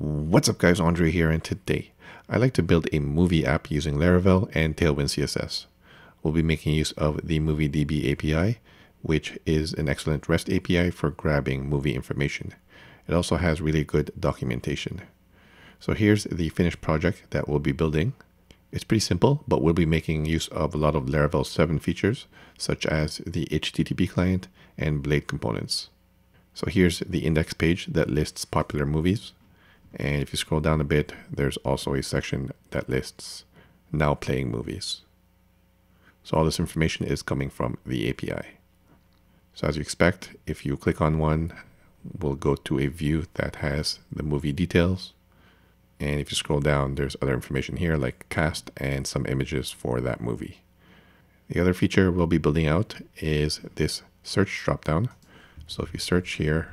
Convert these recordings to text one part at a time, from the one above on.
What's up guys, Andre here, and today I'd like to build a movie app using Laravel and Tailwind CSS. We'll be making use of the MovieDB API, which is an excellent REST API for grabbing movie information. It also has really good documentation. So here's the finished project that we'll be building. It's pretty simple, but we'll be making use of a lot of Laravel 7 features, such as the HTTP client and Blade components. So here's the index page that lists popular movies. And if you scroll down a bit, there's also a section that lists now playing movies. So all this information is coming from the API. So as you expect, if you click on one, we'll go to a view that has the movie details. And if you scroll down, there's other information here like cast and some images for that movie. The other feature we'll be building out is this search dropdown. So if you search here,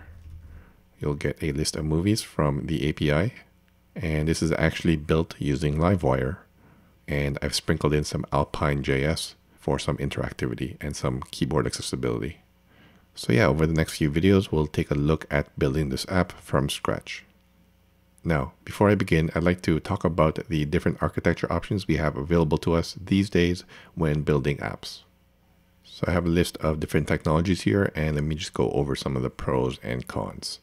you'll get a list of movies from the API. And this is actually built using Livewire. And I've sprinkled in some Alpine.js for some interactivity and some keyboard accessibility. So yeah, over the next few videos, we'll take a look at building this app from scratch. Now, before I begin, I'd like to talk about the different architecture options we have available to us these days when building apps. So I have a list of different technologies here, and let me just go over some of the pros and cons.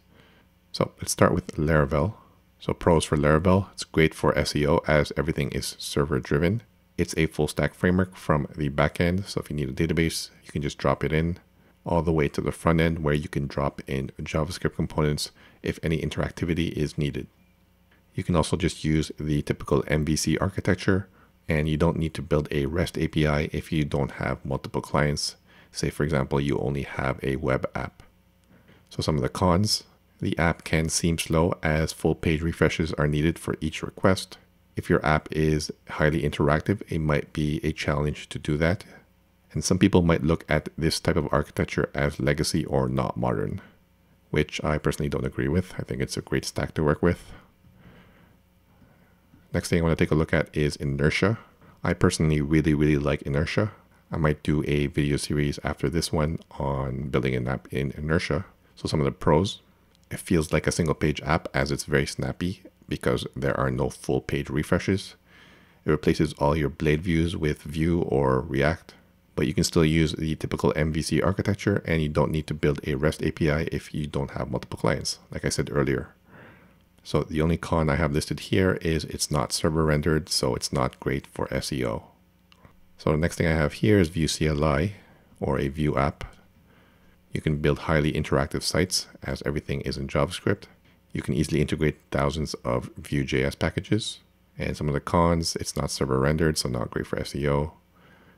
So let's start with Laravel. So pros for Laravel, it's great for SEO as everything is server driven. It's a full stack framework from the backend. So if you need a database, you can just drop it in all the way to the front end where you can drop in JavaScript components if any interactivity is needed. You can also just use the typical MVC architecture, and you don't need to build a REST API if you don't have multiple clients. Say for example, you only have a web app. So some of the cons. The app can seem slow as full page refreshes are needed for each request. If your app is highly interactive, it might be a challenge to do that. And some people might look at this type of architecture as legacy or not modern, which I personally don't agree with. I think it's a great stack to work with. Next thing I want to take a look at is inertia. I personally really like inertia. I might do a video series after this one on building an app in inertia. So some of the pros. It feels like a single page app as it's very snappy because there are no full page refreshes. It replaces all your Blade views with Vue or React, but you can still use the typical MVC architecture, and you don't need to build a REST API if you don't have multiple clients, like I said earlier. So the only con I have listed here is it's not server rendered, so it's not great for SEO. So the next thing I have here is Vue CLI or a Vue app. You can build highly interactive sites as everything is in JavaScript. You can easily integrate thousands of Vue.js packages. And some of the cons, it's not server rendered, so not great for SEO.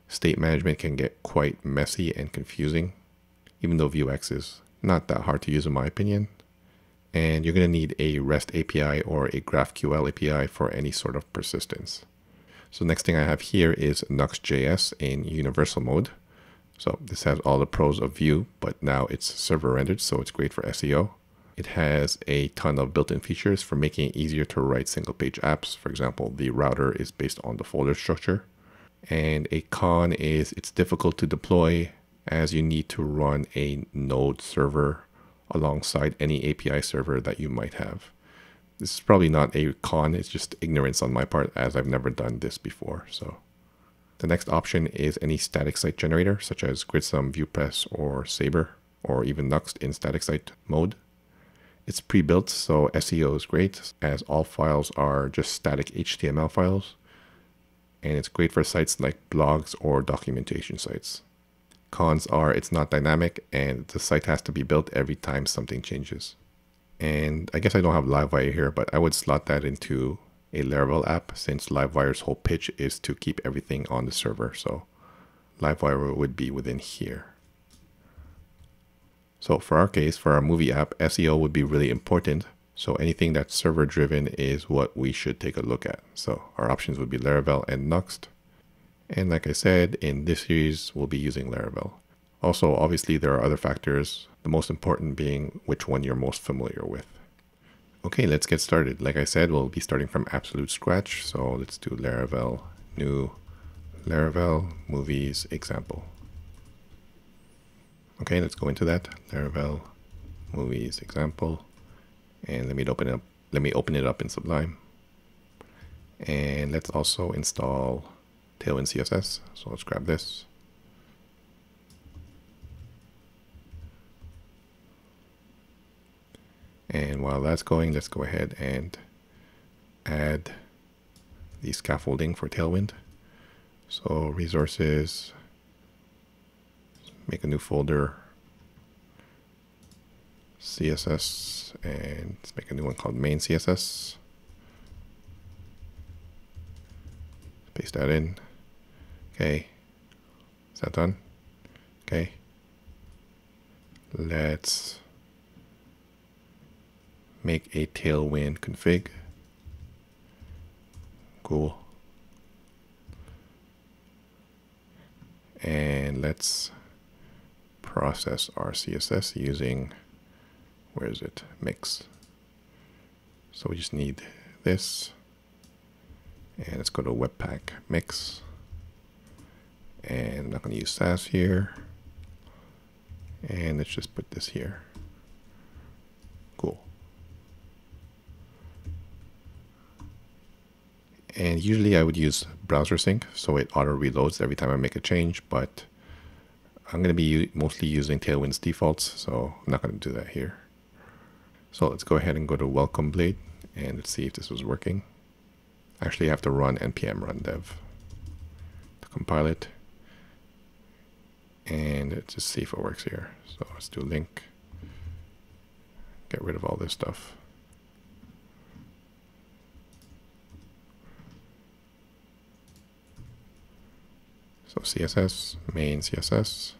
State management can get quite messy and confusing, even though Vuex is not that hard to use in my opinion. And you're going to need a REST API or a GraphQL API for any sort of persistence. So next thing I have here is Nuxt.js in universal mode. So this has all the pros of Vue, but now it's server rendered, so it's great for SEO. It has a ton of built-in features for making it easier to write single page apps. For example, the router is based on the folder structure. And a con is it's difficult to deploy as you need to run a node server alongside any API server that you might have. This is probably not a con, it's just ignorance on my part as I've never done this before. So the next option is any static site generator such as Gridsome, VuePress, or Sabre, or even Nuxt in static site mode. It's pre-built, so SEO is great as all files are just static HTML files. And it's great for sites like blogs or documentation sites. Cons are it's not dynamic and the site has to be built every time something changes. And I guess I don't have Livewire here, but I would slot that into a Laravel app since Livewire's whole pitch is to keep everything on the server. So Livewire would be within here. So for our case, for our movie app, SEO would be really important. So anything that's server driven is what we should take a look at. So our options would be Laravel and Nuxt. And like I said, in this series, we'll be using Laravel. Also, obviously, there are other factors, the most important being which one you're most familiar with. Okay, let's get started. Like I said, we'll be starting from absolute scratch. So let's do Laravel, new Laravel movies example. Okay, let's go into that. Laravel movies example. And let me open up let me open it up in Sublime. And let's also install Tailwind CSS. So let's grab this. And while that's going, let's go ahead and add the scaffolding for Tailwind. So resources, make a new folder, CSS, and let's make a new one called main CSS. Paste that in. Okay. Is that done? Okay. Let's make a Tailwind config. Cool. And let's process our CSS using, where is it? Mix. So we just need this. And let's go to Webpack Mix. And I'm not going to use Sass here. And let's just put this here. Cool. And usually I would use browser sync, so it auto reloads every time I make a change, but I'm going to be mostly using Tailwind's defaults, so I'm not going to do that here. So let's go ahead and go to Welcome Blade, and let's see if this was working. Actually, I have to run npm run dev to compile it. And let's just see if it works here. So let's do link. Get rid of all this stuff. So CSS, main CSS.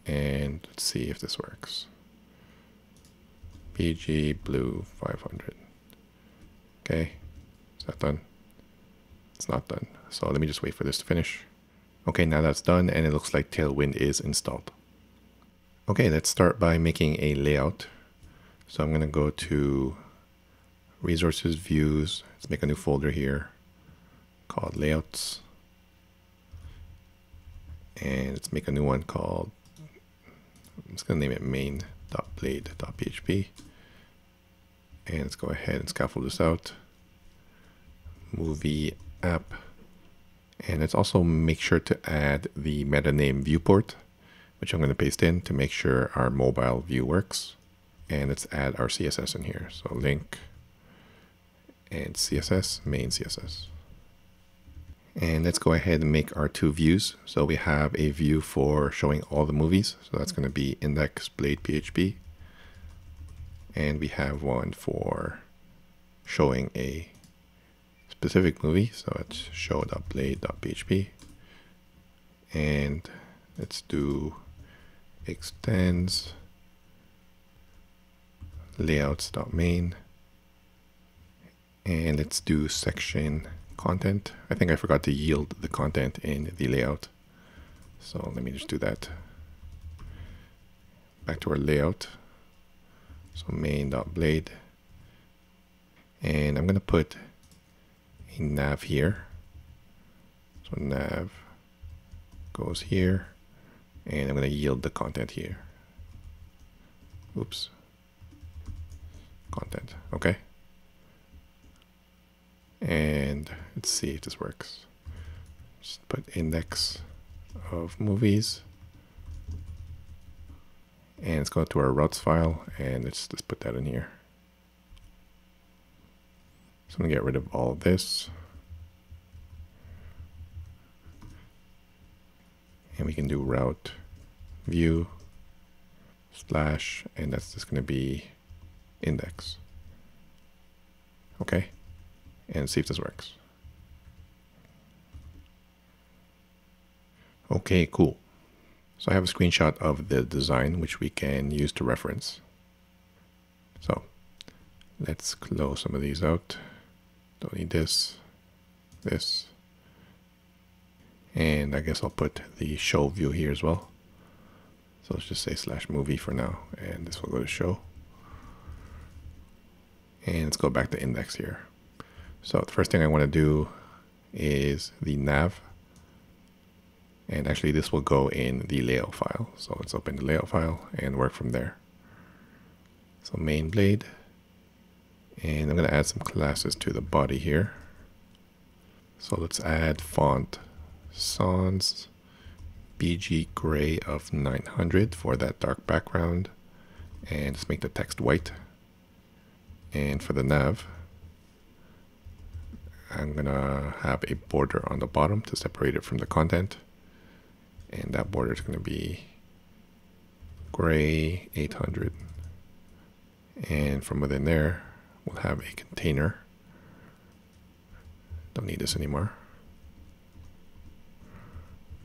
And let's see if this works. PG blue 500. Okay, is that done? It's not done. So let me just wait for this to finish. Okay, now that's done and it looks like Tailwind is installed. Okay, let's start by making a layout. So I'm going to go to Resources, Views. Let's make a new folder here called Layouts. And let's make a new one called, I'm just going to name it main.blade.php. And let's go ahead and scaffold this out. Movie app. And let's also make sure to add the meta name viewport, which I'm going to paste in to make sure our mobile view works. And let's add our CSS in here. So link and CSS, main CSS. And let's go ahead and make our two views. So we have a view for showing all the movies. So that's going to be index blade PHP. And we have one for showing a specific movie. So it's show.blade.php. And let's do extends layouts.main. And let's do section content. I think I forgot to yield the content in the layout. So let me just do that. Back to our layout. So main.blade. And I'm going to put a nav here. So nav goes here. And I'm going to yield the content here. Oops. Content. Okay. And let's see if this works. Just put index of movies. And let's go to our routes file and let's just put that in here. So I'm going to get rid of all of this. And we can do route view slash, and that's just going to be index. Okay. And see if this works. Okay, cool. So I have a screenshot of the design, which we can use to reference. So let's close some of these out. Don't need this, this. And I guess I'll put the show view here as well. So let's just say /movie for now. And this will go to show. And let's go back to index here. So the first thing I want to do is the nav. And actually this will go in the layout file. So let's open the layout file and work from there. So main blade, And I'm going to add some classes to the body here. So let's add font sans BG gray of 900 for that dark background. And let's make the text white. And for the nav, I'm going to have a border on the bottom to separate it from the content. And that border is going to be gray 800. And from within there, we'll have a container. Don't need this anymore.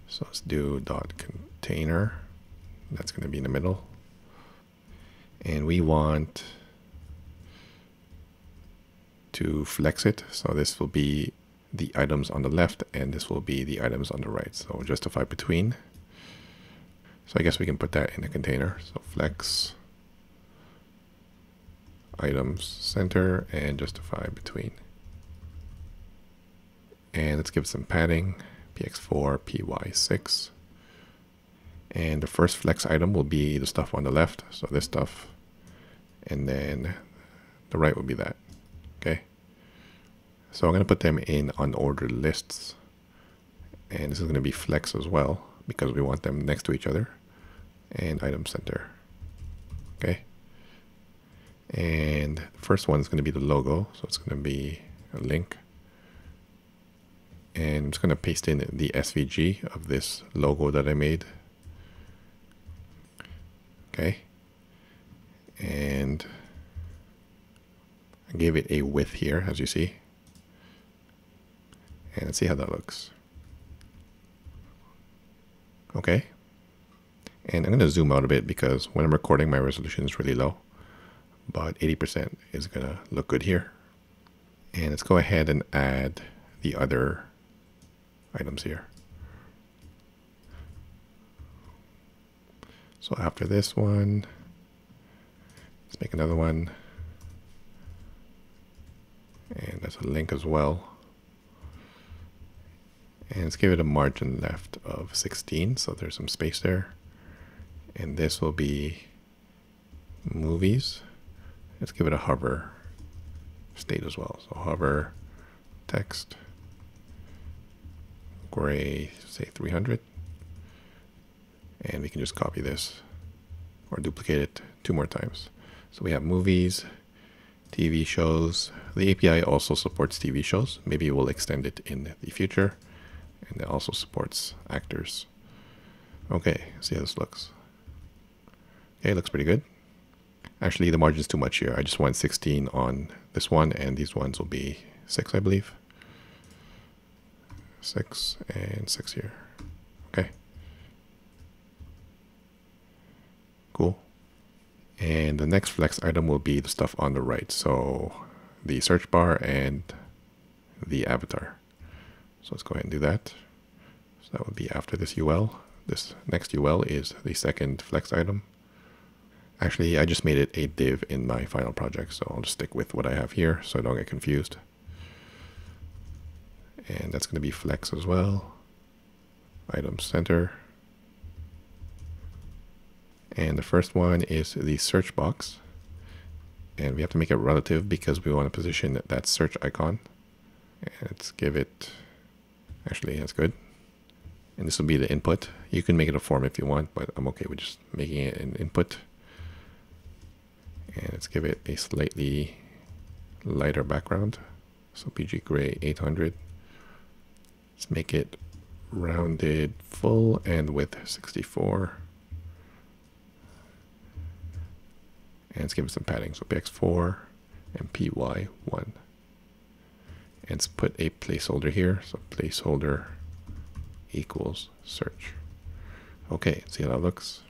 So let's do .container. That's going to be in the middle. And we want to flex it. So this will be the items on the left and this will be the items on the right. So justify between. So I guess we can put that in a container. So flex items center and justify between. And let's give it some padding, px4, py6. And the first flex item will be the stuff on the left, so this stuff. And then the right will be that, okay? So I'm going to put them in unordered lists. And this is going to be flex as well, because we want them next to each other. And item center, okay? And the first one is going to be the logo, so it's going to be a link. And I'm just going to paste in the SVG of this logo that I made. Okay. And I gave it a width here, as you see. And let's see how that looks. Okay. And I'm going to zoom out a bit because when I'm recording, my resolution is really low. But 80% is going to look good here. And let's go ahead and add the other items here. So after this one, let's make another one. And that's a link as well. And let's give it a margin left of 16, so there's some space there. And this will be movies. Let's give it a hover state as well. So hover text, gray, say 300. And we can just copy this or duplicate it 2 more times. So we have movies, TV shows. The API also supports TV shows. Maybe we'll extend it in the future. And it also supports actors. Okay, see how this looks. Okay, it looks pretty good. Actually, the margin is too much here. I just want 16 on this one, and these ones will be 6, I believe. 6 and 6 here. Okay. Cool. And the next flex item will be the stuff on the right. So the search bar and the avatar. So let's go ahead and do that. So that would be after this UL. This next UL is the second flex item. Actually, I just made it a div in my final project, so I'll just stick with what I have here so I don't get confused. And that's going to be flex as well. Item center. And the first one is the search box. And we have to make it relative because we want to position that search icon. And let's give it, actually that's good. And this will be the input. You can make it a form if you want, but I'm okay with just making it an input. And let's give it a slightly lighter background. So PG gray 800. Let's make it rounded full and width 64. And let's give it some padding. So px4 and py1. And let's put a placeholder here. So placeholder equals search. Okay, see how that looks.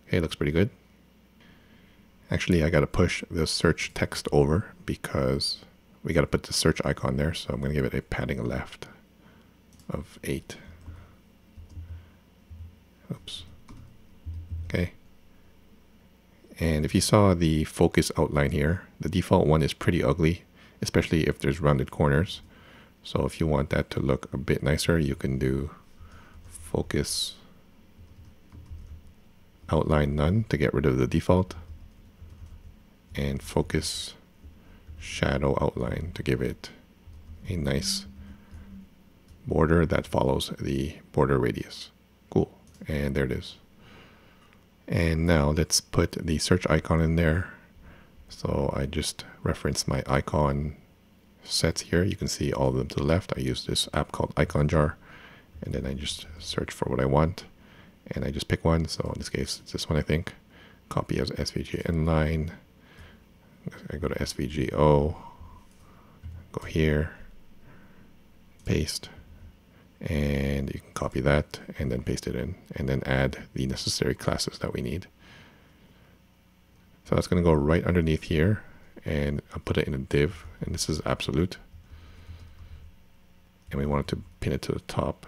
Okay, looks pretty good. Actually, I got to push the search text over because we got to put the search icon there. So I'm going to give it a padding left of 8. Oops. Okay. And if you saw the focus outline here, the default one is pretty ugly, especially if there's rounded corners. So if you want that to look a bit nicer, you can do focus outline none to get rid of the default. and focus shadow outline to give it a nice border that follows the border radius. Cool. And there it is. And now let's put the search icon in there. So I just referenced my icon sets here. You can see all of them to the left. I use this app called Icon Jar, and then I just search for what I want, and I just pick one. So in this case, it's this one, I think. Copy as SVG inline. I go to SVGO, go here, paste, and you can copy that and then paste it in, and then add the necessary classes that we need. So that's going to go right underneath here, and I'll put it in a div, and this is absolute. And we want it to pin it to the top.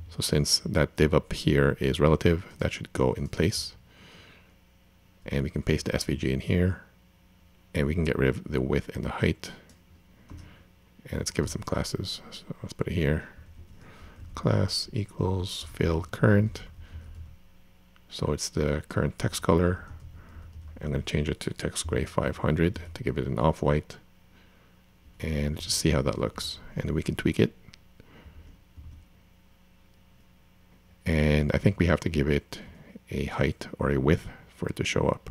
So since that div up here is relative, that should go in place. And we can paste the SVG in here, and we can get rid of the width and the height. And let's give it some classes. So let's put it here. Class equals fill current. So it's the current text color. I'm going to change it to text gray 500 to give it an off-white. And just see how that looks. And we can tweak it. And I think we have to give it a height or a width for it to show up.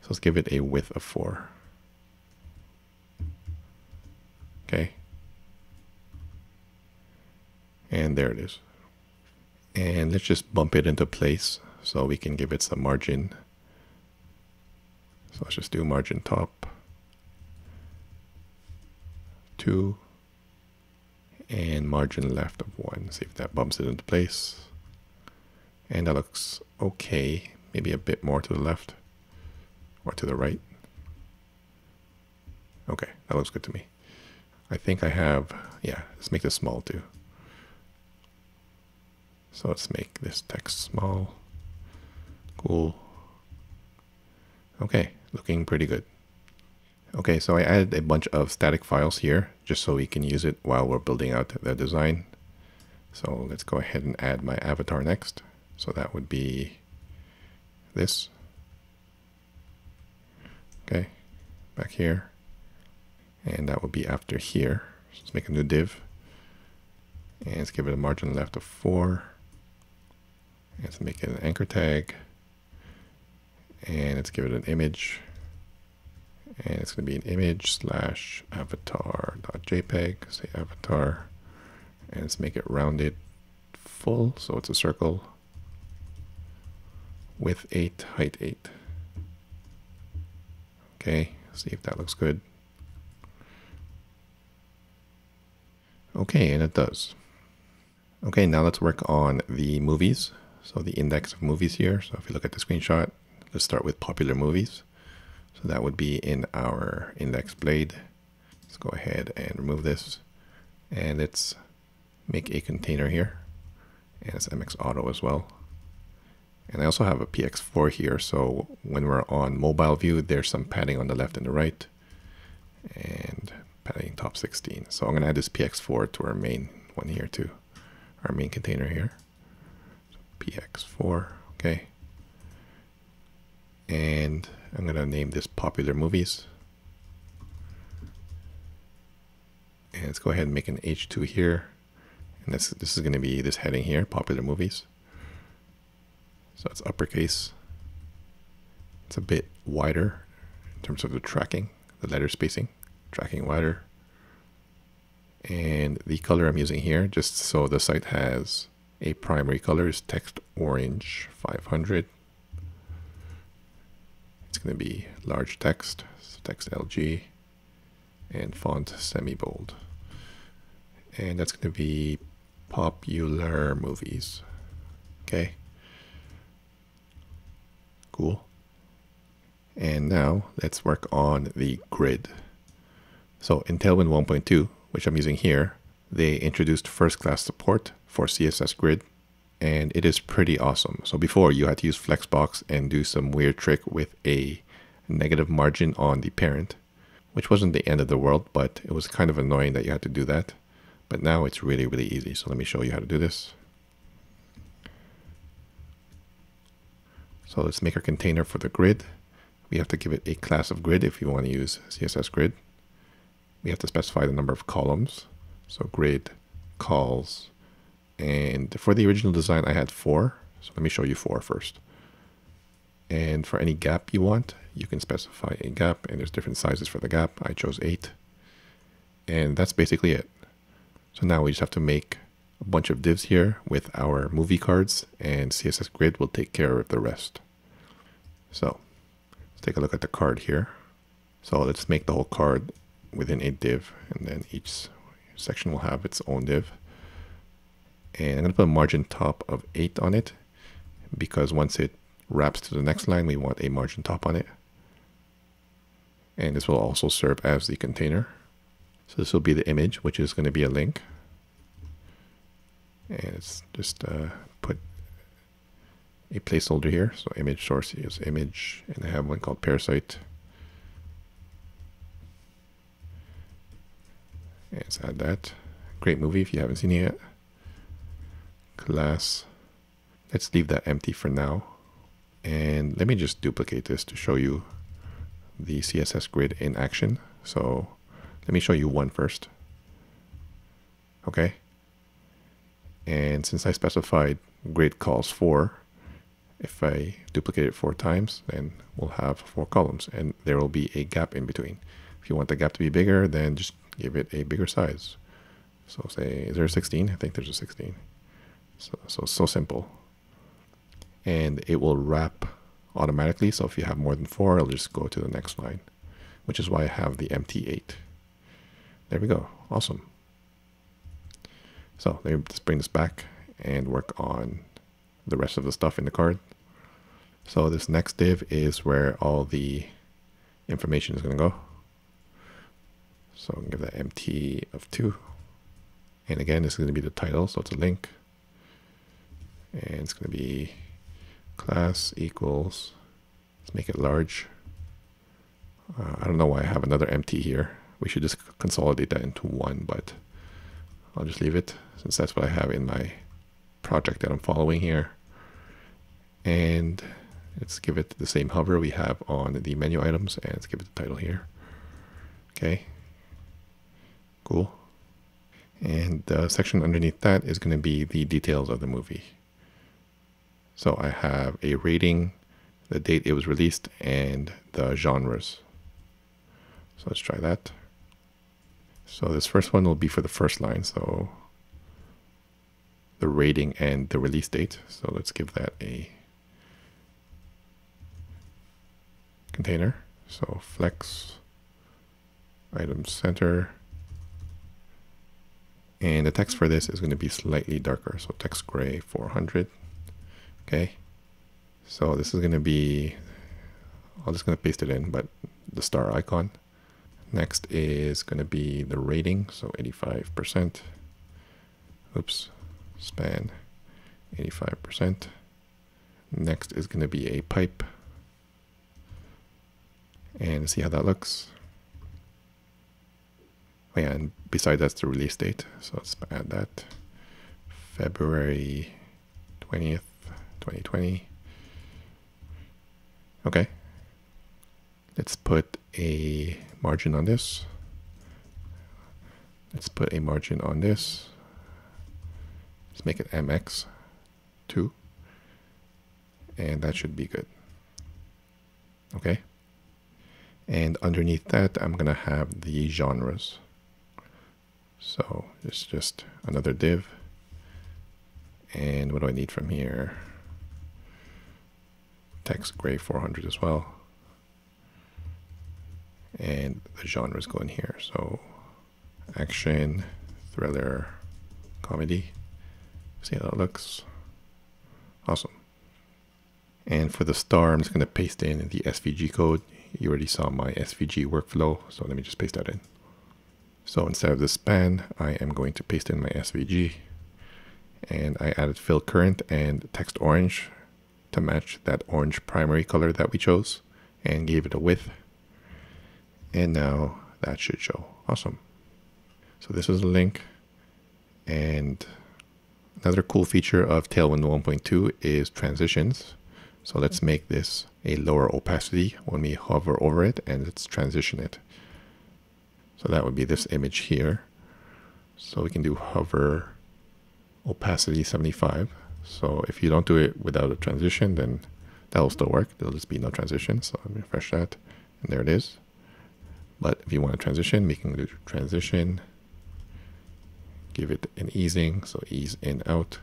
So let's give it a width of 4. Okay. And there it is. And let's just bump it into place so we can give it some margin. So let's just do margin top 2 and margin left of 1. See if that bumps it into place. And that looks okay. Maybe a bit more to the left or to the right. Okay, that looks good to me. I think I have, yeah, let's make this small too. So let's make this text small. Cool. Okay, looking pretty good. Okay, so I added a bunch of static files here just so we can use it while we're building out the design. So let's go ahead and add my avatar next. So that would be this. Okay, back here. And that would be after here. So let's make a new div. And let's give it a margin left of 4. And let's make it an anchor tag. And let's give it an image. And it's going to be an image / avatar.jpg. Say avatar. And let's make it rounded full. So it's a circle. Width 8, height 8. Okay, see if that looks good. Okay, and it does. Okay, now let's work on the movies. So the index of movies here. So if you look at the screenshot, let's start with popular movies. So that would be in our index blade. Let's go ahead and remove this. And let's make a container here. And it's MX Auto as well. And I also have a PX4 here. So when we're on mobile view, there's some padding on the left and the right. And padding top 16. So I'm going to add this PX4 to our main one here too. Our main container here. So PX4, okay. And I'm going to name this popular movies. And let's go ahead and make an H2 here. And this is going to be this heading here, popular movies. So it's uppercase. It's a bit wider in terms of the tracking, the letter spacing, tracking wider. And the color I'm using here, just so the site has a primary color, is text orange 500. It's going to be large text, so text LG, and font semi-bold. And that's going to be popular movies. Okay. Cool. And now let's work on the grid. So in Tailwind 1.2, which I'm using here, they introduced first-class support for CSS Grid, and it is pretty awesome. So before, you had to use Flexbox and do some weird trick with a negative margin on the parent, which wasn't the end of the world, but it was kind of annoying that you had to do that. But now it's really, really easy. So let me show you how to do this. So let's make our container for the grid. We have to give it a class of grid if you want to use CSS Grid. We have to specify the number of columns. So grid, calls, and for the original design I had 4. So let me show you 4 first. And for any gap you want, you can specify a gap, and there's different sizes for the gap. I chose 8. And that's basically it. So now we just have to make a bunch of divs here with our movie cards, and CSS Grid will take care of the rest. So let's take a look at the card here. So let's make the whole card within a div, and then each section will have its own div. And I'm going to put a margin top of 8 on it, because once it wraps to the next line, we want a margin top on it. And this will also serve as the container. So this will be the image, which is going to be a link. And it's just put a placeholder here. So image source is image, and I have one called parasite. And let's add that. Great movie if you haven't seen it yet. Class. Let's leave that empty for now. And let me just duplicate this to show you the CSS Grid in action. So let me show you one first. Okay. And since I specified grid calls 4, if I duplicate it 4 times, then we'll have 4 columns, and there will be a gap in between. If you want the gap to be bigger, then just give it a bigger size. So say, is there a 16? I think there's a 16. So simple. And it will wrap automatically. So if you have more than 4, it'll just go to the next line, which is why I have the empty 8. There we go. Awesome. So let's bring this back and work on the rest of the stuff in the card. So this next div is where all the information is going to go. So I'm going to give that empty of 2. And again, this is going to be the title, so it's a link. And it's going to be class equals, let's make it large. I don't know why I have another empty here. We should just consolidate that into 1, but I'll just leave it since that's what I have in my project that I'm following here. And let's give it the same hover we have on the menu items, and let's give it the title here. Okay, cool. And the section underneath that is going to be the details of the movie. So I have a rating, the date it was released, and the genres. So let's try that. So this first one will be for the first line, so the rating and the release date. So let's give that a container. So flex, item center, and the text for this is going to be slightly darker. So text gray 400. Okay, so this is going to be, I'm just going to paste it in, but the star icon. Next is going to be the rating, so 85%. Oops, span 85%. Next is going to be a pipe. And see how that looks. Oh yeah, and beside that's the release date. So let's add that. February 20th, 2020. Okay. Let's put a margin on this. Let's put a margin on this. Let's make it MX2. And that should be good. Okay. And underneath that, I'm going to have the genres. So it's just another div. And what do I need from here? Text gray 400 as well. And the genres go in here. So action, thriller, comedy. See how that looks? Awesome. And for the star, I'm just going to paste in the SVG code. You already saw my SVG workflow, so let me just paste that in. So instead of the span, I am going to paste in my SVG. And I added fill current and text orange to match that orange primary color that we chose, and gave it a width. And now that should show. Awesome. So this is a link. And another cool feature of Tailwind 1.2 is transitions. So let's make this a lower opacity when we hover over it, and let's transition it. So that would be this image here. So we can do hover opacity 75. So if you don't do it without a transition, then that will still work. There'll just be no transition. So let me refresh that, and there it is. But if you want a transition, we can do transition, give it an easing, so ease in, out,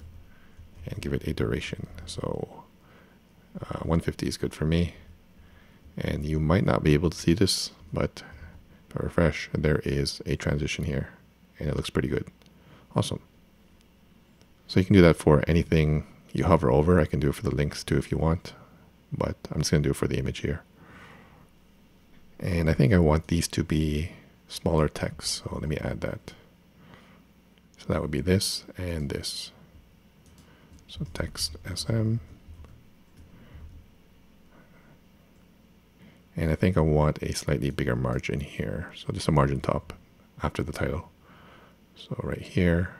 and give it a duration. So 150 is good for me. And you might not be able to see this, but if I refresh, there is a transition here, and it looks pretty good. Awesome. So you can do that for anything you hover over. I can do it for the links too if you want, but I'm just going to do it for the image here. And I think I want these to be smaller text, so let me add that. So that would be this and this. So text SM. And I think I want a slightly bigger margin here. So just a margin top after the title. So right here,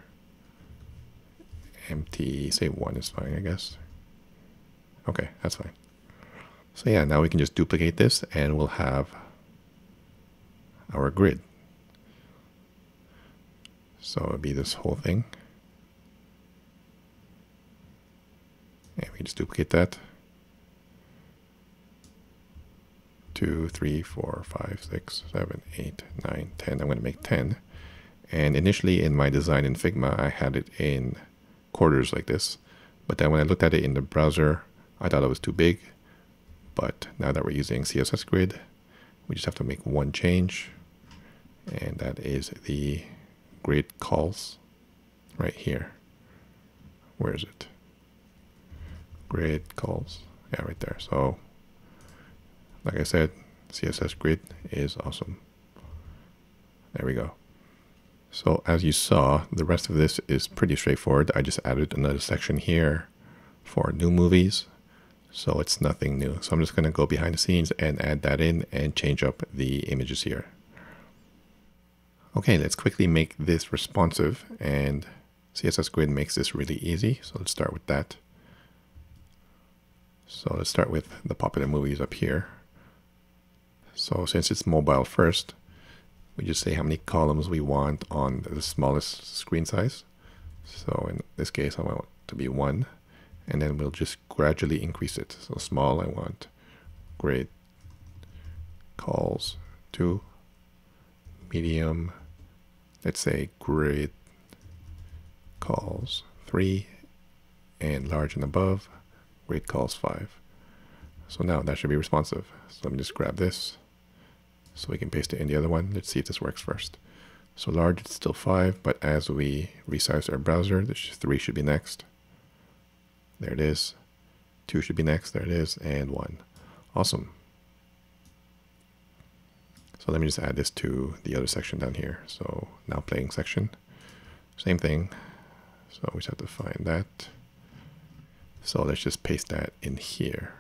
empty, say 1 is fine, I guess. Okay, that's fine. So yeah, now we can just duplicate this and we'll have our grid. So it'll be this whole thing. And we just duplicate that. 2, 3, 4, 5, 6, 7, 8, 9, 10. I'm going to make 10. And initially in my design in Figma, I had it in quarters like this. But then when I looked at it in the browser, I thought it was too big. But now that we're using CSS Grid, we just have to make one change. And that is the grid calls right here. Where is it? Grid calls. Yeah, right there. So like I said, CSS Grid is awesome. There we go. So as you saw, the rest of this is pretty straightforward. I just added another section here for new movies. So it's nothing new. So I'm just going to go behind the scenes and add that in and change up the images here. Okay, let's quickly make this responsive, and CSS Grid makes this really easy. So let's start with that. So let's start with the popular movies up here. So since it's mobile first, we just say how many columns we want on the smallest screen size. So in this case, I want it to be 1, and then we'll just gradually increase it. So small, I want grid calls 2, medium, let's say grid calls 3, and large and above, grid calls 5. So now that should be responsive. So let me just grab this so we can paste it in the other one. Let's see if this works first. So large, it's still 5, but as we resize our browser, 3 should be next. There it is. 2 should be next. There it is. And 1. Awesome. So let me just add this to the other section down here. So now playing section. Same thing. So we just have to find that. So let's just paste that in here.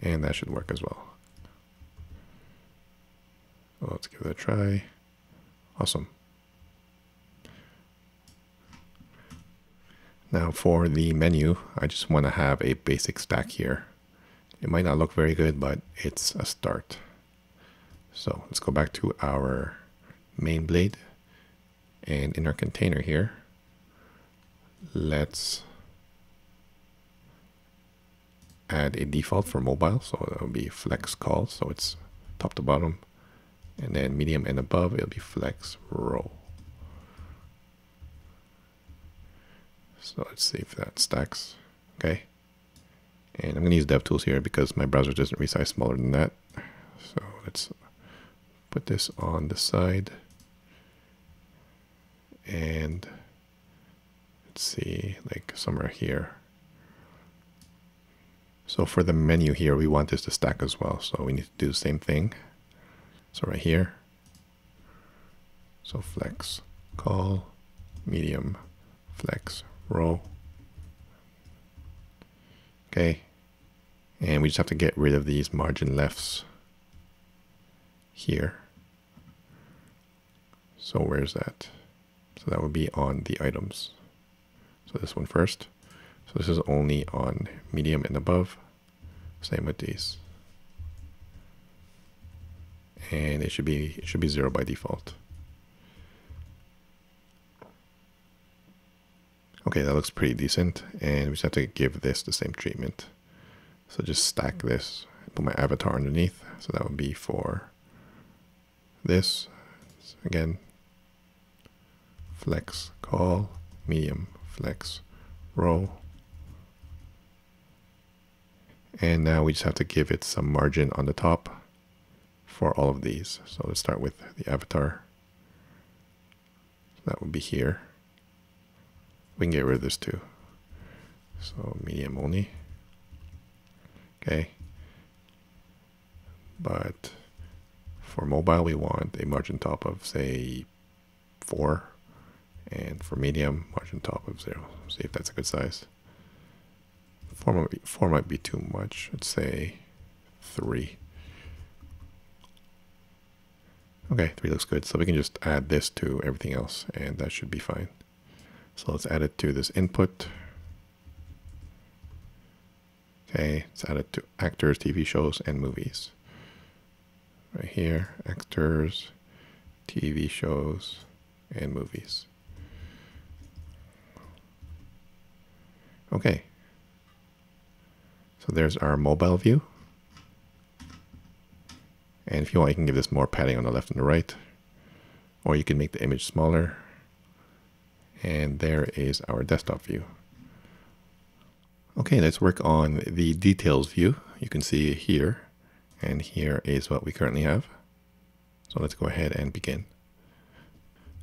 And that should work as well. Well, let's give it a try. Awesome. Now for the menu, I just want to have a basic stack here. It might not look very good, but it's a start. So let's go back to our main blade. And in our container here, let's add a default for mobile. So that will be flex call. So it's top to bottom. And then medium and above, it'll be flex row. So let's see if that stacks. Okay. And I'm going to use DevTools here because my browser doesn't resize smaller than that. So let's put this on the side. And let's see, like somewhere here. So for the menu here, we want this to stack as well. So we need to do the same thing. So right here. So flex call, medium, flex row. Okay. And we just have to get rid of these margin lefts here. So where's that? So that would be on the items. So this one first. So So this is only on medium and above. Same with these. And it should be 0 by default. Okay, that looks pretty decent, and we just have to give this the same treatment. So just stack this, put my avatar underneath. So that would be for this. Again, flex call, medium, flex row. And now we just have to give it some margin on the top for all of these. So let's start with the avatar. That would be here. We can get rid of this too. So medium only. Okay. But for mobile, we want a margin top of, say, 4. And for medium, margin top of 0. See if that's a good size. 4 might be too much. Let's say 3. Okay, 3 looks good. So we can just add this to everything else, and that should be fine. So let's add it to this input. Okay, let's add it to actors, TV shows, and movies. Right here, actors, TV shows, and movies. Okay. So there's our mobile view. And if you want, you can give this more padding on the left and the right. Or you can make the image smaller. And there is our desktop view. Okay, let's work on the details view. You can see it here. And here is what we currently have. So let's go ahead and begin.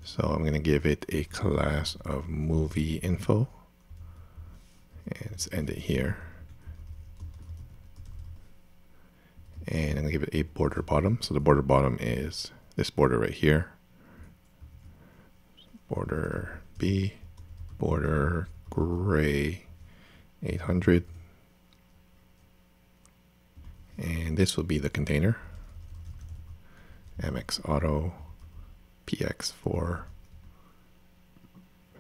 So I'm going to give it a class of movie info. And let's end it here. And I'm going to give it a border bottom. So the border bottom is this border right here. Border B, border gray 800. And this will be the container. MX Auto, PX4,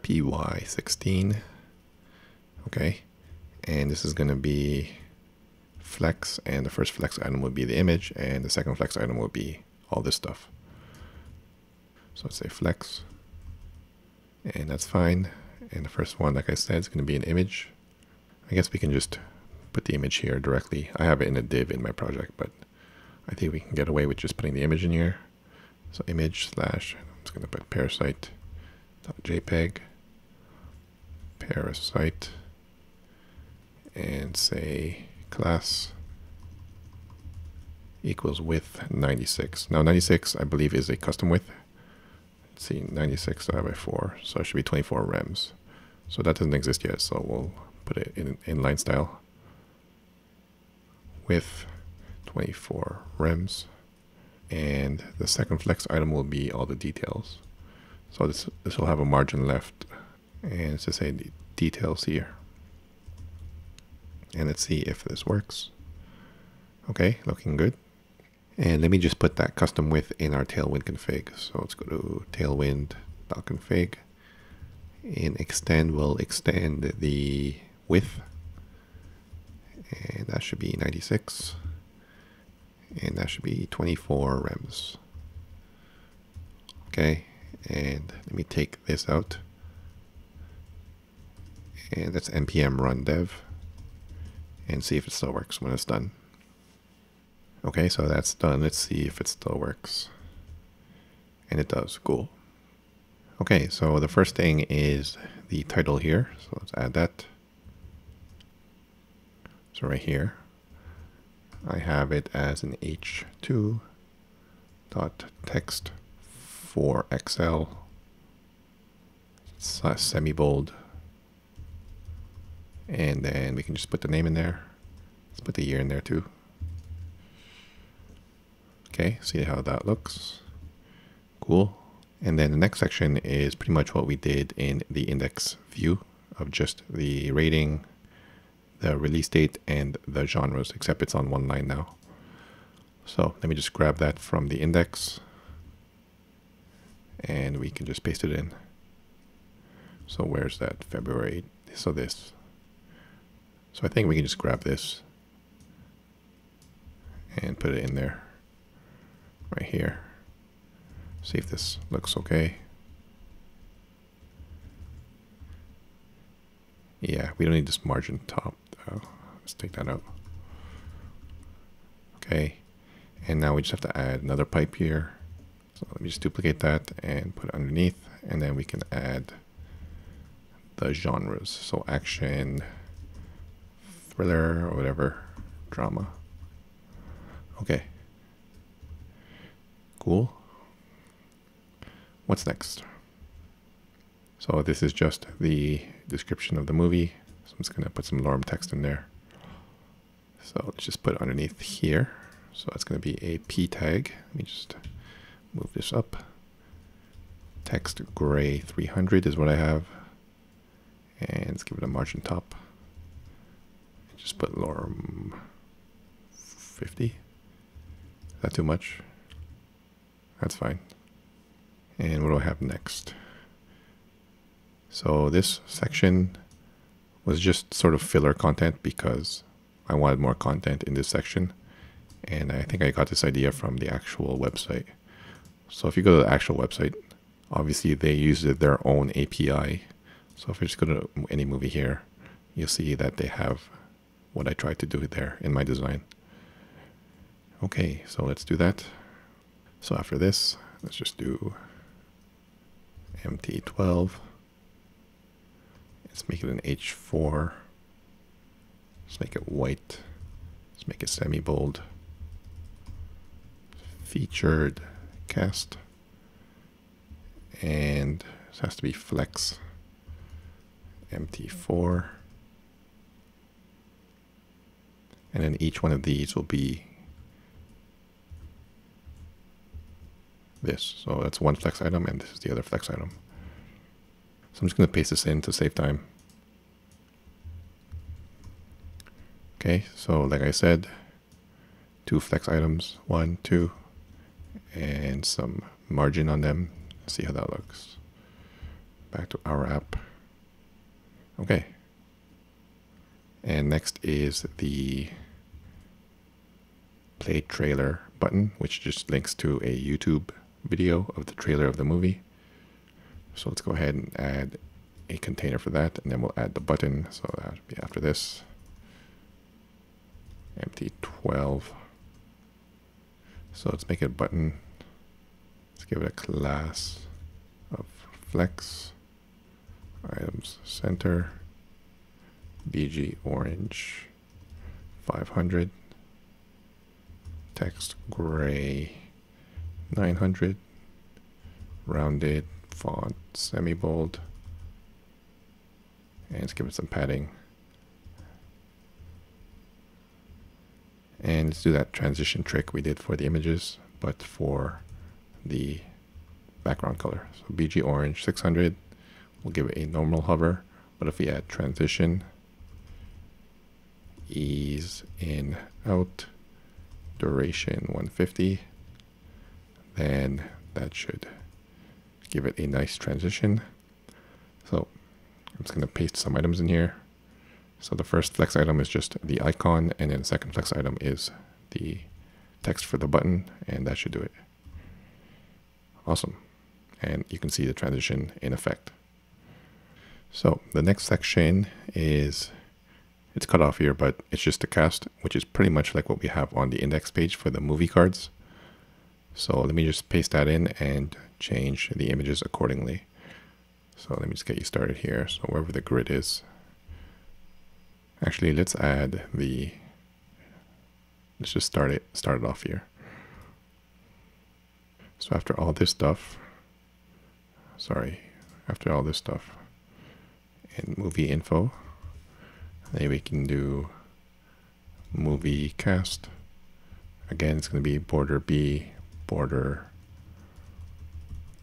PY16. Okay. And this is going to be flex, and the first flex item would be the image, and the second flex item would be all this stuff. So let's say flex, and that's fine. And the first one, like I said, is going to be an image. I guess we can just put the image here directly. I have it in a div in my project, but I think we can get away with just putting the image in here. So image slash, I'm just going to put parasite.jpg, parasite, and say class equals width 96. Now 96, I believe, is a custom width. Let's see, 96 divided by 4, so it should be 24 rems. So that doesn't exist yet, so we'll put it in inline style. Width 24 rems, and the second flex item will be all the details. So this will have a margin left, and let's just say the details here. And let's see if this works. Okay, looking good. And let me just put that custom width in our Tailwind config. So let's go to tailwind.config. In extend, we'll extend the width. And that should be 96. And that should be 24 rems. Okay, and let me take this out. And that's npm run dev. And see if it still works when it's done. Okay, so that's done. Let's see if it still works. And it does. Cool. Okay, so the first thing is the title here. So let's add that. So right here, I have it as an h2.text for Excel / semi-bold. And then we can just put the name in there. Let's put the year in there too. Okay, see how that looks. Cool. And then the next section is pretty much what we did in the index view of just the rating, the release date, and the genres, except it's on one line now. So let me just grab that from the index and we can just paste it in. So where's that February? So this. So I think we can just grab this and put it in there right here. See if this looks okay. Yeah, we don't need this margin top though. Let's take that out. Okay, and now we just have to add another pipe here. So let me just duplicate that and put it underneath, and then we can add the genres. So action, thriller, or whatever, drama. Okay, cool. What's next? So this is just the description of the movie. So I'm just going to put some lorem text in there. So let's just put it underneath here. So it's going to be a p tag. Let me just move this up. Text gray 300 is what I have. And let's give it a margin top. Just put lorem 50. Is that too much? That's fine. And what do I have next? So this section was just sort of filler content because I wanted more content in this section. And I think I got this idea from the actual website. So if you go to the actual website, obviously they use their own API. So if I just go to any movie here, you'll see that they have what I tried to do there in my design. Okay, so let's do that. So after this, let's just do MT12. Let's make it an H4. Let's make it white. Let's make it semi-bold. Featured cast. And this has to be flex. MT4. And then each one of these will be this. So that's one flex item, and this is the other flex item. So I'm just going to paste this in to save time. Okay, so like I said, 2 flex items, 1, 2, and some margin on them. See how that looks. Back to our app. Okay. And next is the play trailer button, which just links to a YouTube video of the trailer of the movie. So let's go ahead and add a container for that, and then we'll add the button. So that would be after this. MT12. So let's make it a button. Let's give it a class of flex. Items center. BG orange 500. Text gray 900. Rounded font semi-bold. And let's give it some padding. And let's do that transition trick we did for the images, but for the background color. So BG orange 600, we'll give it a normal hover, but if we add transition, ease in, out, duration 150, then that should give it a nice transition. So I'm just going to paste some items in here. So the first flex item is just the icon, and then the second flex item is the text for the button, and that should do it. Awesome. And you can see the transition in effect. So the next section is, it's cut off here, but it's just a cast, which is pretty much like what we have on the index page for the movie cards. So let me just paste that in and change the images accordingly. So let me just get you started here. So wherever the grid is, actually, let's add the, let's just start it off here. So after all this stuff, in movie info, then we can do movie cast. Again, it's going to be border B, border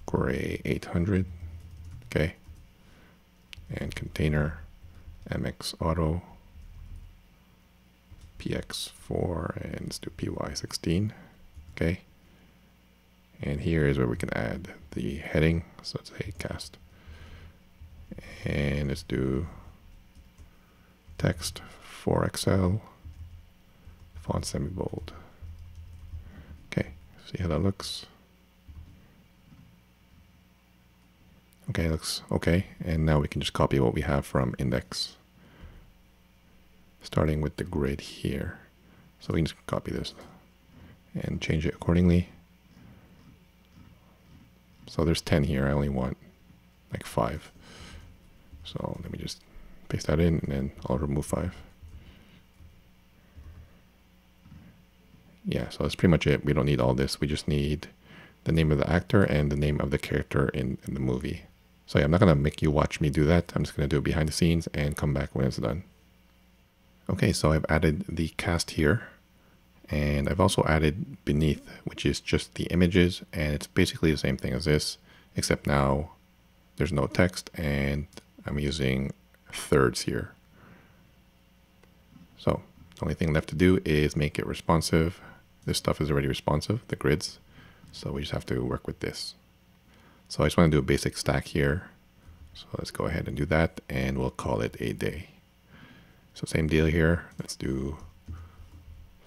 gray 800, okay, and container MX auto PX4, and let's do PY16, okay. And here is where we can add the heading. So let's say cast. And let's do text for Excel. Font semi-bold. Okay, see how that looks. Okay, looks okay. And now we can just copy what we have from index. Starting with the grid here. So we can just copy this and change it accordingly. So there's 10 here. I only want like 5. So let me just paste that in and then I'll remove 5. Yeah, so that's pretty much it. We don't need all this. We just need the name of the actor and the name of the character in the movie. So yeah, I'm not going to make you watch me do that. I'm just going to do it behind the scenes and come back when it's done. Okay, so I've added the cast here. And I've also added beneath, which is just the images. And it's basically the same thing as this, except now there's no text and I'm using thirds here. So the only thing left to do is make it responsive. This stuff is already responsive, the grids. So we just have to work with this. So I just want to do a basic stack here. So let's go ahead and do that and we'll call it a day. So same deal here. Let's do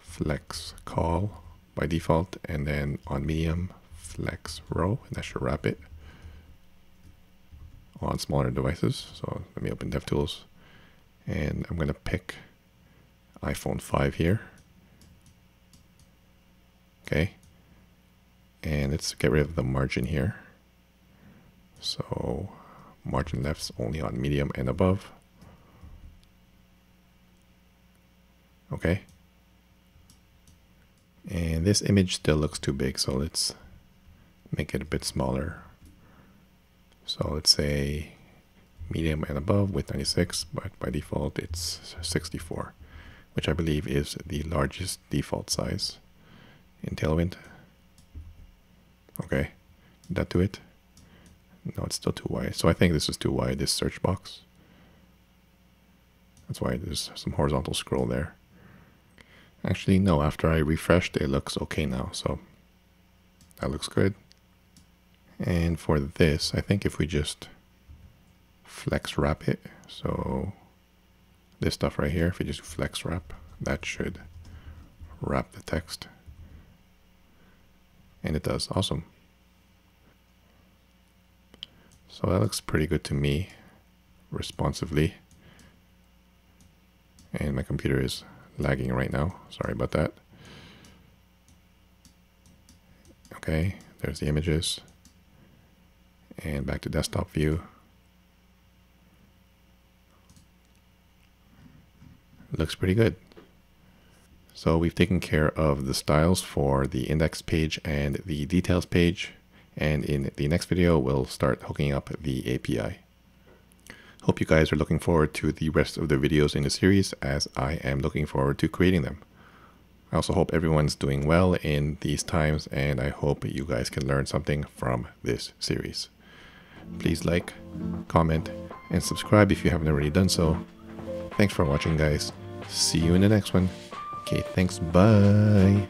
flex call by default and then on medium flex row, and that should wrap it on smaller devices. So let me open DevTools and I'm going to pick iPhone 5 here. Okay. And let's get rid of the margin here. So margin left's only on medium and above. Okay. And this image still looks too big, so let's make it a bit smaller. So let's say medium and above with 96, but by default it's 64, which I believe is the largest default size in Tailwind. Okay, did that do it? No, it's still too wide. So I think this is too wide, this search box. That's why there's some horizontal scroll there. Actually, no, after I refreshed, it looks okay now. So that looks good. And for this, I think if we just flex wrap it, so this stuff right here, if we just flex wrap, that should wrap the text. And it does. Awesome. So that looks pretty good to me, responsively. And my computer is lagging right now. Sorry about that. Okay, there's the images. And back to desktop view. Looks pretty good. So we've taken care of the styles for the index page and the details page. And in the next video, we'll start hooking up the API. Hope you guys are looking forward to the rest of the videos in the series, as I am looking forward to creating them. I also hope everyone's doing well in these times, and I hope you guys can learn something from this series. Please like, comment, and subscribe if you haven't already done so. Thanks for watching, guys. See you in the next one. Okay, thanks. Bye.